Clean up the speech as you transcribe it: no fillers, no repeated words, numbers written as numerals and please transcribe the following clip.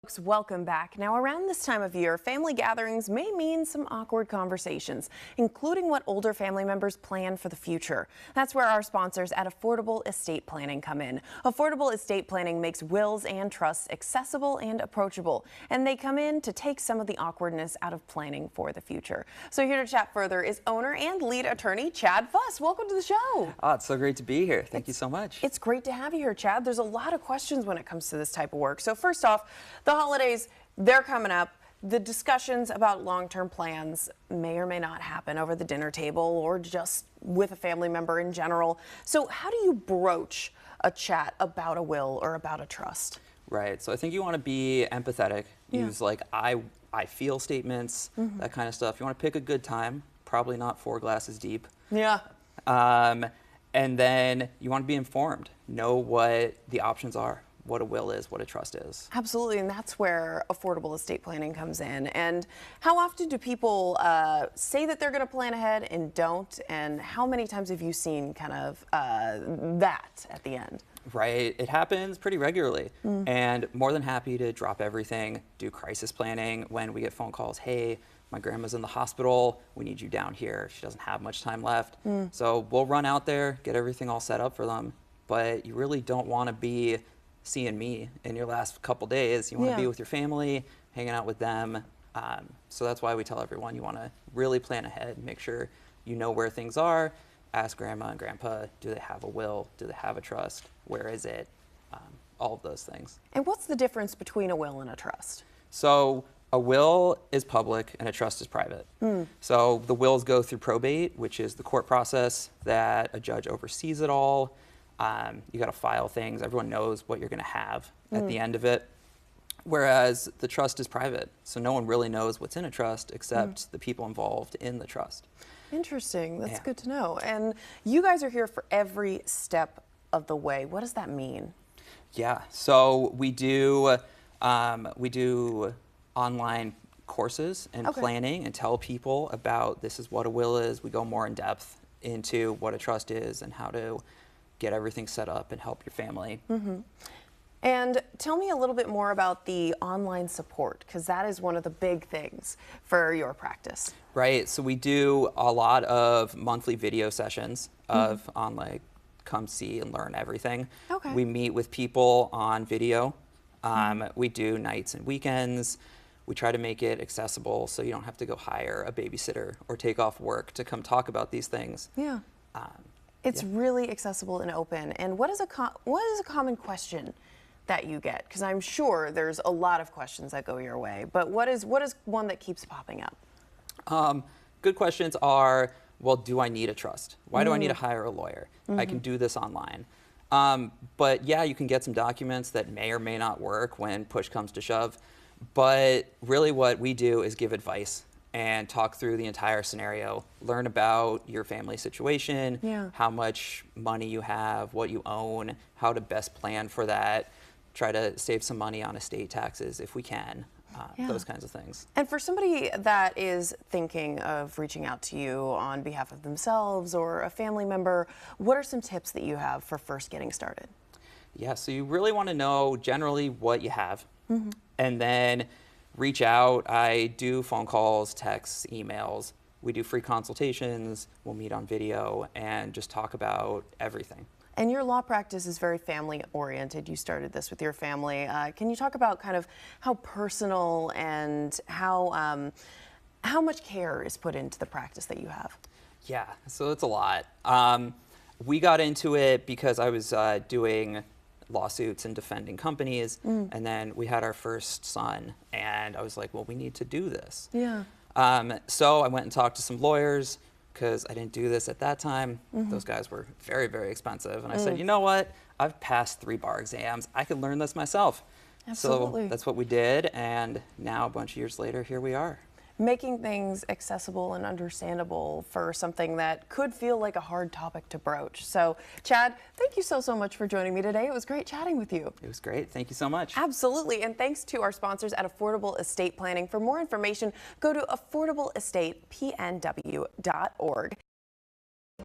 Folks, welcome back. Now, around this time of year, family gatherings may mean some awkward conversations, including what older family members plan for the future. That's where our sponsors at Affordable Estate Planning come in. Affordable Estate Planning makes wills and trusts accessible and approachable, and they come in to take some of the awkwardness out of planning for the future. So here to chat further is owner and lead attorney Chad Fuss. Welcome to the show. Oh, it's so great to be here. Thank you so much. It's great to have you here, Chad. There's a lot of questions when it comes to this type of work. So first off, the holidays, they're coming up. The discussions about long-term plans may or may not happen over the dinner table or just with a family member in general. So how do you broach a chat about a will or about a trust? Right. So I think you want to be empathetic. Use like I feel statements, that kind of stuff. You want to pick a good time, probably not 4 glasses deep. Yeah. And then you want to be informed. Know what the options are, what a will is, what a trust is. Absolutely, and that's where affordable estate planning comes in. And how often do people say that they're going to plan ahead and don't? And how many times have you seen kind of that at the end? Right, it happens pretty regularly. And more than happy to drop everything, do crisis planning when we get phone calls. Hey, my grandma's in the hospital, we need you down here. She doesn't have much time left. So we'll run out there, get everything all set up for them. But you really don't want to be seeing me in your last couple days. You want to be with your family, hanging out with them. So that's why we tell everyone you want to really plan ahead, make sure you know where things are. Ask grandma and grandpa, do they have a will? Do they have a trust? Where is it? All of those things. And what's the difference between a will and a trust? So a will is public and a trust is private. So the wills go through probate, which is the court process that a judge oversees it all. You got to file things. Everyone knows what you're going to have at the end of it. Whereas the trust is private. So no one really knows what's in a trust except the people involved in the trust. Interesting. That's good to know. And you guys are here for every step of the way. What does that mean? Yeah. So we do online courses and planning and tell people about this is what a will is. We go more in depth into what a trust is and how to get everything set up and help your family. And tell me a little bit more about the online support, because that is one of the big things for your practice. Right. So we do a lot of monthly video sessions of online, come see and learn everything. Okay. We meet with people on video. We do nights and weekends. We try to make it accessible so you don't have to go hire a babysitter or take off work to come talk about these things. Yeah. It's really accessible and open. And what is a common question that you get? Because I'm sure there's a lot of questions that go your way, but what is one that keeps popping up? Good questions are, well, do I need a trust? Why do I need to hire a lawyer? I can do this online. But yeah, you can get some documents that may or may not work when push comes to shove. But really what we do is give advice and talk through the entire scenario, learn about your family situation, how much money you have, what you own, how to best plan for that, try to save some money on estate taxes if we can, those kinds of things. And for somebody that is thinking of reaching out to you on behalf of themselves or a family member, what are some tips that you have for first getting started? Yeah, so you really want to know generally what you have, and then reach out. I do phone calls, texts, emails. We do free consultations. We'll meet on video and just talk about everything. And your law practice is very family oriented. You started this with your family. Can you talk about kind of how personal and how much care is put into the practice that you have? Yeah, so it's a lot. We got into it because I was doing lawsuits and defending companies, and then we had our first son, and I was like, well, we need to do this. Yeah. So I went and talked to some lawyers because I didn't do this at that time. Those guys were very, very expensive. And I said, you know what? I've passed 3 bar exams. I could learn this myself. Absolutely. So that's what we did, and now a bunch of years later, here we are. Making things accessible and understandable for something that could feel like a hard topic to broach. So, Chad, thank you so much for joining me today. It was great chatting with you. It was great. Thank you so much. Absolutely. And thanks to our sponsors at Affordable Estate Planning. For more information, go to affordableestatepnw.org.